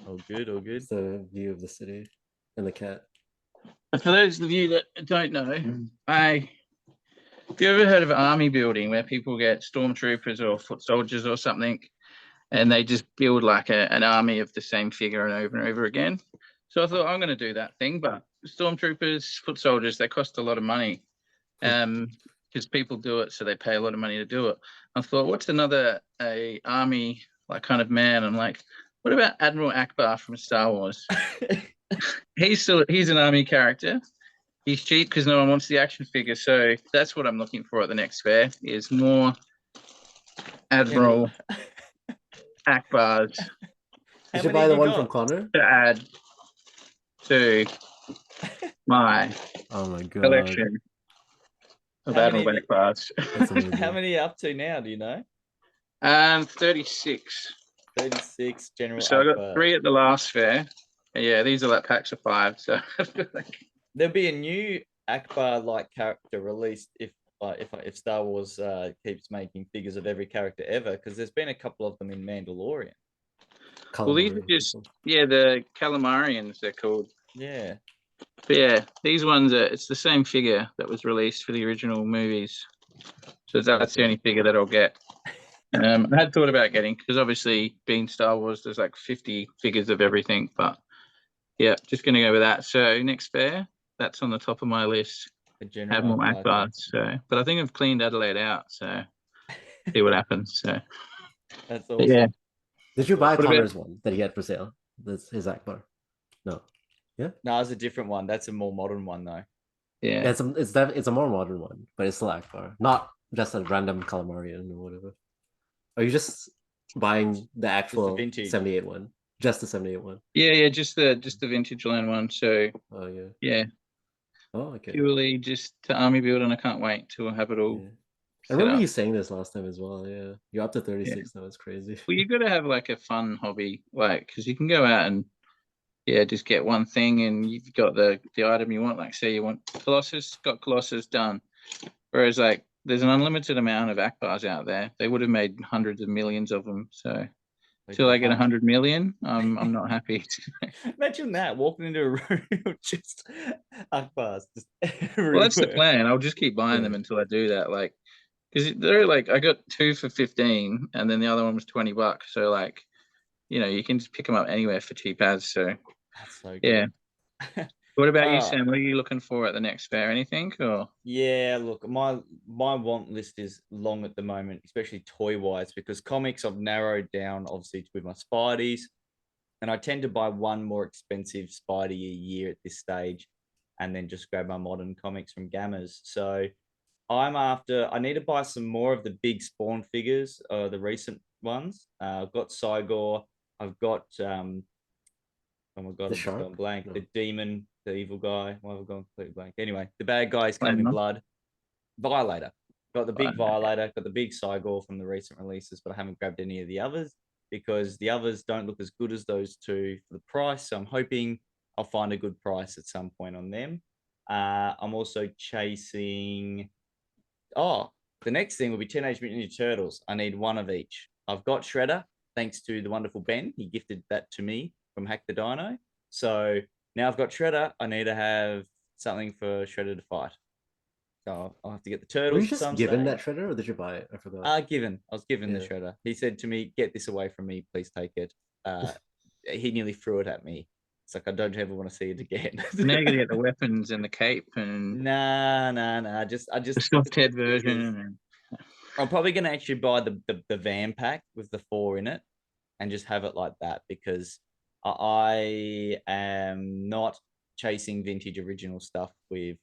Oh, good, oh, good. It's the view of the city and the cat. But for those of you that don't know, have you ever heard of army building where people get stormtroopers or foot soldiers or something, and they just build like an army of the same figure and over again? So I thought I'm going to do that thing, but stormtroopers, foot soldiers, they cost a lot of money, because people do it, so they pay a lot of money to do it. I thought, what's another army like kind of man? I'm like, what about Admiral Akbar from Star Wars? He's an army character. He's cheap because no one wants the action figure. So that's what I'm looking for at the next fair, is more Admiral Akbars Did you buy the one from Connor? to add to my Oh my god. collection of How Admiral many- Akbars. That's amazing. How many are you up to now? Do you know? 36. 36 General. So I got Akbar. 3 at the last fair. Yeah, these are like packs of 5. So There'll be a new Akbar-like character released if Star Wars keeps making figures of every character ever, because there's been a couple of them in Mandalorian. well, these are just the Calamarians they're called. Yeah. But yeah, these ones it's the same figure that was released for the original movies. So that's the only figure that I'll get. I had thought about getting, because obviously being Star Wars, there's like 50 figures of everything, but yeah, just gonna go with that. So next fair, that's on the top of my list. Have more Akbars. So, but I think I've cleaned Adelaide out. So see what happens. So That's awesome. yeah. Did you buy What about- Connor's one that he had for sale? That's his Akbar. No. No, it's a different one. That's a more modern one though. Yeah. It's a more modern one, but it's still Akbar, not just a random Calamarian or whatever. Are you just buying the actual vintage. 78 one? Just the 78 one? Yeah, just the vintage land one. So Oh yeah. yeah, Oh okay. purely just to army build, and I can't wait to have it all. Yeah. I set remember up. you saying this last time as well. Yeah, you're up to 36 now. It's crazy. Well, you've got to have like a fun hobby, like, because you can go out and just get one thing, and you've got the item you want. Like, say you want Colossus, got Colossus done. Whereas like there's an unlimited amount of Akbars out there. They would have made hundreds of millions of them. So till I get 100 million, I'm not happy. Imagine that, walking into a room with just Akbars. Well, that's the plan. I'll just keep buying them until I do that. Like, because they're like, I got 2 for 15, and then the other one was $20. So like, you can just pick them up anywhere for cheap as. So That's so good. yeah. What about you, Sam? What are you looking for at the next fair? Anything? Or Yeah, look, my want list is long at the moment, especially toy wise, because comics I've narrowed down obviously with my Spideys, and I tend to buy one more expensive Spidey a year at this stage, and then just grab my modern comics from Gammas. So I need to buy some more of the big Spawn figures, the recent ones. I've got Cygor, I've got oh my god, The I've shark? gone blank. No. The demon, the evil guy. Why have I gone completely blank? Anyway, the bad guy is covered in blood. Violator. Got the big Violator, got the big Cygor from the recent releases, but I haven't grabbed any of the others because the others don't look as good as those two for the price. So I'm hoping I'll find a good price at some point on them. I'm also chasing. Oh, the next thing will be Teenage Mutant Ninja Turtles. I need one of each. I've got Shredder, thanks to the wonderful Ben. He gifted that to me from Hack the Dino. So now I've got Shredder. I need to have something for Shredder to fight. So I'll have to get the turtles. Were you just given that Shredder, or did you buy it? I forgot. I was given the Shredder. He said to me, "Get this away from me, please take it." He nearly threw it at me. It's like, I don't ever want to see it again. now you're gonna get the weapons and the cape and Nah. I just the soft head version. I'm probably gonna actually buy the van pack with the 4 in it. and just have it like that, because I am not chasing vintage original stuff with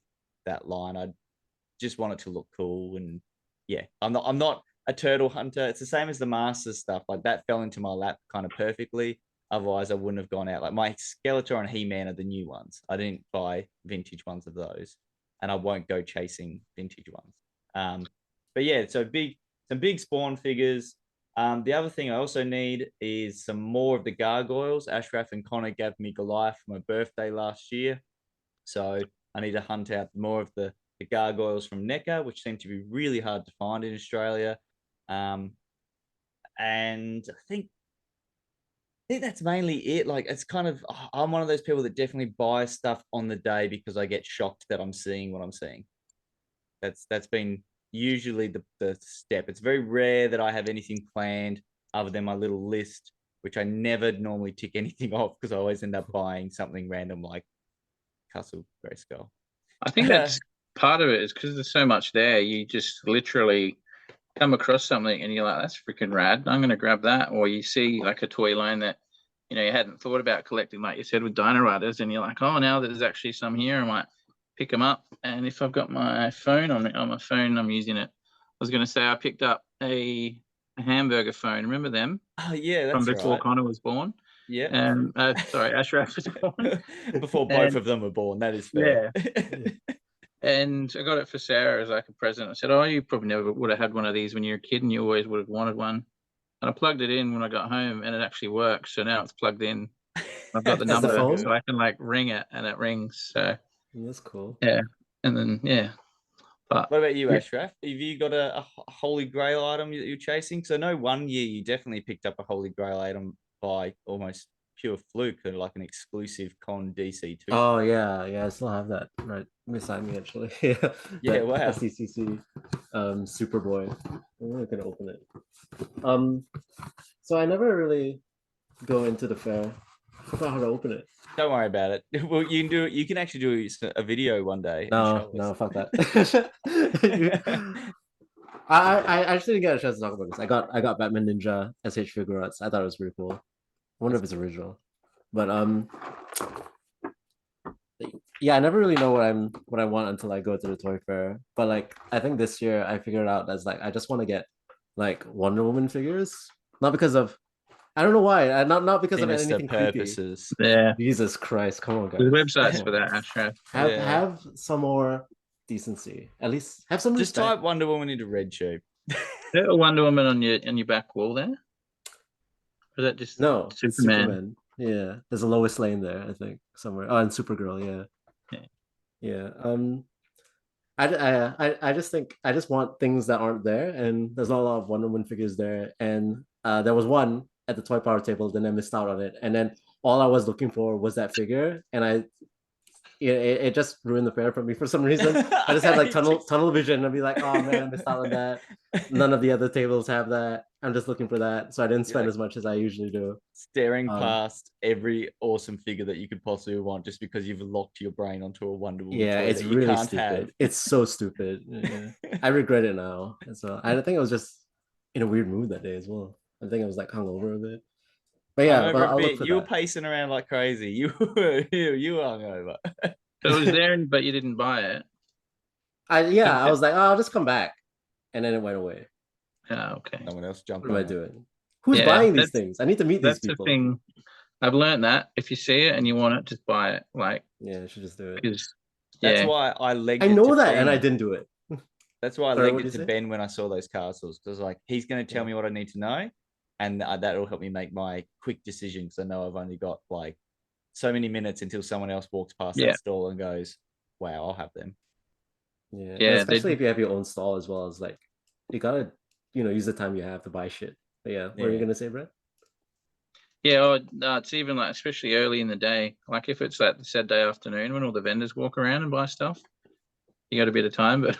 that line. I just want it to look cool, and yeah, I'm not a turtle hunter. It's the same as the Masters stuff. Like that fell into my lap kind of perfectly. Otherwise, I wouldn't have gone out. Like my Skeletor and He-Man are the new ones. I didn't buy vintage ones of those, and I won't go chasing vintage ones. But yeah, so some big Spawn figures. The other thing I also need is some more of the gargoyles. Ashraf and Connor gave me Goliath for my birthday last year, so I need to hunt out more of the gargoyles from NECA, which seem to be really hard to find in Australia. And I think that's mainly it. Like, it's kind of, I'm one of those people that definitely buy stuff on the day because I get shocked that I'm seeing what I'm seeing. That's been usually the step. It's very rare that I have anything planned other than my little list, which I never normally tick anything off because I always end up buying something random like Castle Grayskull. I think that's part of it, is because there's so much there. You just literally come across something and you're like, that's freaking rad, I'm going to grab that. Or you see like a toy line that, you know, you hadn't thought about collecting, like you said with Dino Riders, and you're like, oh, now there's actually some here, I might pick them up. And if I've got my phone on my phone, I'm using it. I was going to say I picked up a hamburger phone. Remember them? Oh yeah, from that's before right. Connor was born. Yeah. And sorry, Ashraf was born. Before both of them were born. That is fair. Yeah. And I got it for Sarah as like a present. I said, oh, you probably never would have had one of these when you were a kid, and you always would have wanted one. And I plugged it in when I got home, and it actually works. So now it's plugged in. I've got the As the number, phone? so I can like ring it, and it rings. So That's cool. yeah, and then yeah. But what about you, yeah. Ashraf? Have you got a holy grail item that you're chasing? So I know one year you definitely picked up a holy grail item by almost pure fluke, or like an exclusive con DC2. Oh yeah, I still have that right beside me actually. Yeah, that wow. SCCC Superboy. I'm not gonna open it. So I never really go into the fair. I forgot how to open it. Don't worry about it. Well, you can do it. You can actually do a video one day. No, fuck that. I actually didn't get a chance to talk about this. I got Batman Ninja SH Figurettes. I thought it was pretty cool. I wonder if it's original. But yeah, I never really know what I want until I go to the toy fair. But like I think this year I figured out that's like I just want to get like Wonder Woman figures. Not because of I don't know why. Not because of anything purposes. Creepy. Yeah. Jesus Christ, come on, guys. There's websites for that, Ashraf. Have some more decency. At least have some Just respect. type Wonder Woman into RedTube. Is there a Wonder Woman on your back wall there? Or is that just No, Superman? Yeah, there's a Lois Lane there, I think, somewhere. Oh, and Supergirl, yeah. I just think I just want things that aren't there, and there's not a lot of Wonder Woman figures there. And there was one at the toy power table, then I missed out on it, and then all I was looking for was that figure, and it just ruined the fair for me for some reason. I just had like tunnel vision. I'd be like, oh man, I missed out on that. None of the other tables have that. I'm just looking for that, so I didn't spend as much as I usually do. Staring past every awesome figure that you could possibly want just because you've locked your brain onto a Wonder Woman. Yeah, it's really stupid. It's so stupid. Yeah. I regret it now. So I think I was just in a weird mood that day as well. I think I was like hungover a bit. But yeah, you were pacing around like crazy. You were hungover. So it was there, but you didn't buy it. I was like, oh, I'll just come back, and then it went away. Oh, okay. Someone else jumped. What am I doing? Who's buying these things? I need to meet these people. The thing. I've learned that if you see it and you want it, just buy it. Like, yeah, you should just do it. That's why I legged it. I know that, and I didn't do it. That's why I legged it to Ben when I saw those castles, because like he's going to tell me what I need to know, and that'll help me make my quick decision. Because I know I've only got like so many minutes until someone else walks past that stall and goes, "Wow, I'll have them." Yeah, especially if you have your own stall as well. As like you gotta, use the time you have to buy shit. But yeah, what are you gonna say, Brett? Yeah, it's even like especially early in the day. Like if it's like the Saturday afternoon when all the vendors walk around and buy stuff, you got a bit of time. But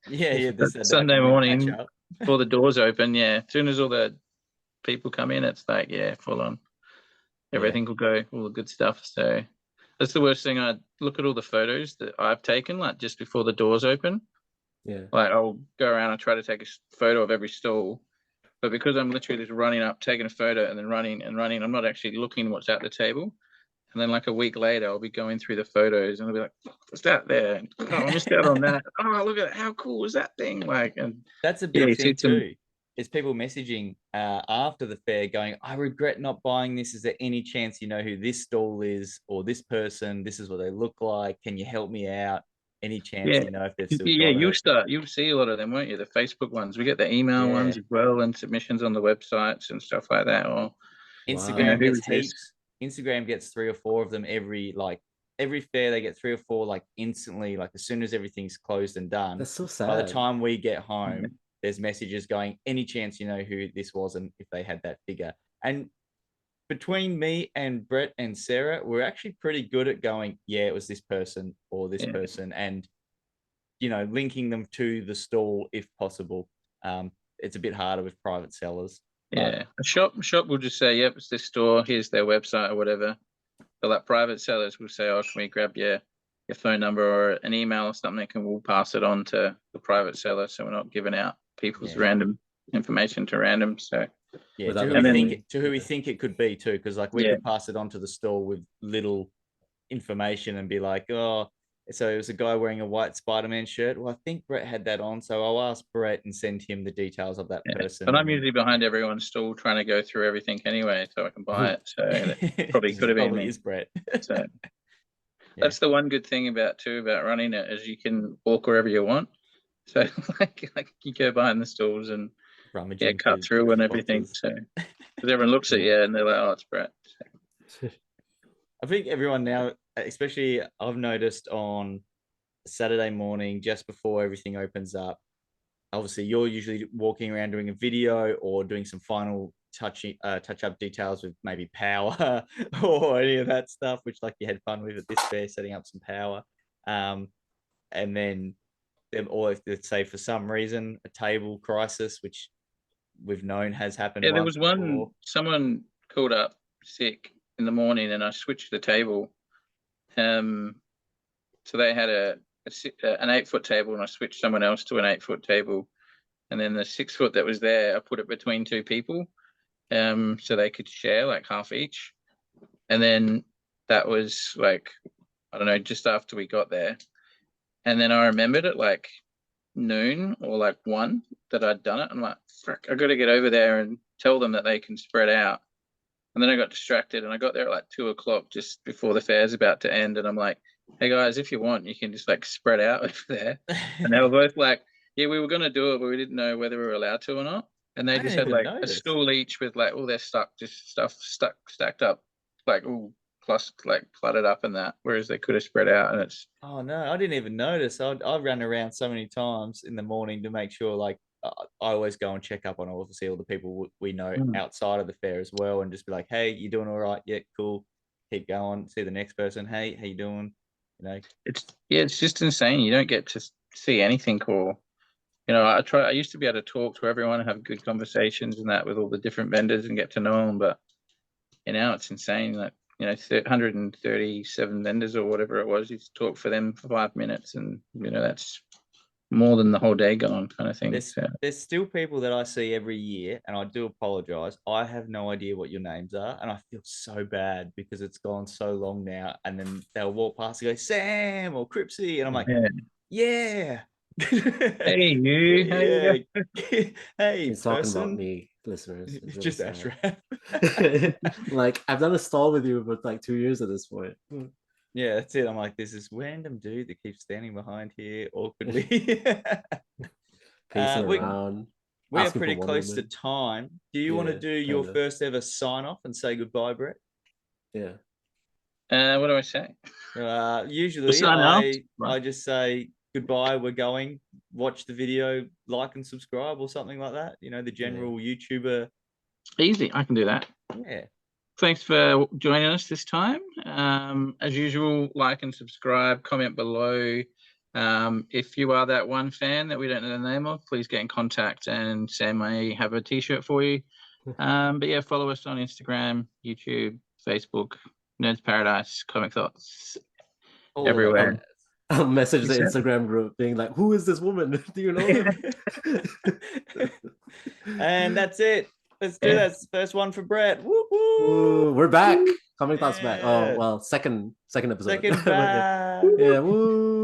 yeah, Sunday morning before the doors open, as soon as all the people come in, it's like full on. Everything will go, all the good stuff. So that's the worst thing. I look at all the photos that I've taken, like just before the doors open. Yeah. Like I'll go around and try to take a photo of every stall, But because I'm literally just running up, taking a photo, and then running and running, I'm not actually looking what's at the table. And then like a week later, I'll be going through the photos and I'll be like, what's that there? And, oh, I missed out on that. Oh, look at it. How cool was that thing? Like, and That's a big thing too. Is people messaging after the fair going, I regret not buying this. Is there any chance you know who this stall is or this person? This is what they look like. Can you help me out? Any chance you know if they've still got you'll see a lot of them, won't you? The Facebook ones. We get the email ones as well, and submissions on the websites and stuff like that. Or Instagram gets heaps. Instagram gets 3 or 4 of them every fair. They get 3 or 4 like instantly, like as soon as everything's closed and done. That's so sad. By the time we get home, there's messages going, any chance you know who this was and if they had that figure. And between me and Brett and Sarah, we're actually pretty good at going, yeah, it was this person or this person, and linking them to the stall if possible. It's a bit harder with private sellers. Yeah, a shop will just say, yep, it's this store, here's their website or whatever. But like private sellers will say, oh, can we grab your phone number or an email or something, and we'll pass it on to the private seller, so we're not giving out people's random information to random. So to who we think it could be too, because like we could pass it on to the store with little information and be like, oh, so it was a guy wearing a white Spider-Man shirt. Well, I think Brett had that on, so I'll ask Brett and send him the details of that person. But I'm usually behind everyone's stall trying to go through everything anyway, so I can buy it. So it probably could have been me. Is Brett. So that's the one good thing about running it, is you can walk wherever you want. So like you go behind the stalls and cut through and everything. So because everyone looks at you and they're like, oh, it's Brett. So. I think everyone now, especially I've noticed on Saturday morning, just before everything opens up, obviously you're usually walking around doing a video or doing some final touch-up details with maybe power or any of that stuff, which like you had fun with at this fair, setting up some power. And then, or if let's say for some reason, a table crisis, which we've known has happened. Yeah, there was someone called up sick in the morning and I switched the table. So they had an 8-foot table and I switched someone else to an 8-foot table. And then the 6-foot that was there, I put it between 2 people so they could share like half each. And then that was like, I don't know, just after we got there. And then I remembered at like noon or like 1 that I'd done it. I'm like, frick, I got to get over there and tell them that they can spread out. And then I got distracted and I got there at like 2 o'clock just before the fair's about to end. And I'm like, hey guys, if you want, you can just like spread out over there. And they were both like, yeah, we were going to do it, but we didn't know whether we were allowed to or not. And they just had like a stool each with like all their stuff stacked up, like all cluttered up and that, whereas they could have spread out. And it's, oh no, I didn't even notice. I ran around so many times in the morning to make sure, like, I always go and check up on all the people we know outside of the fair as well, and just be like, hey, you doing all right? Yeah, cool. Keep going. See the next person. Hey, how you doing? It's just insane. You don't get to see anything cool. I used to be able to talk to everyone and have good conversations and that with all the different vendors and get to know them, but now it's insane. Like 137 vendors or whatever it was. You talk for them for 5 minutes, and that's more than the whole day gone, kind of thing. There's still people that I see every year, and I do apologize. I have no idea what your names are, and I feel so bad because it's gone so long now. And then they'll walk past and go, Sam or Cripsy, and I'm like, yeah. Hey, you. Yeah. Hey, he's talking about me, listeners. It's really just Ashraf. Like, I've done a stall with you for like 2 years at this point. Yeah, that's it. I'm like, there's this random dude that keeps standing behind here awkwardly. Pacing around. We are pretty close to time. Do you want to do your first ever sign off and say goodbye, Brett? Yeah. What do I say? Usually I just say goodbye, we're going. Watch the video, like and subscribe or something like that. The general YouTuber. Easy, I can do that. Yeah. Thanks for joining us this time. As usual, like and subscribe, comment below. If you are that one fan that we don't know the name of, please get in contact and Sam may have a t-shirt for you. But yeah, follow us on Instagram, YouTube, Facebook, Nerds Paradise, Comic Thots, everywhere. I'll message the Instagram group being like, who is this woman? Do you know him? And that's it. Let's do Yeah. that. First one for Brett. Woo Ooh, woo. we're back. Coming thoughts back. Oh Yeah. well, second episode. Second back. Yeah. Woo.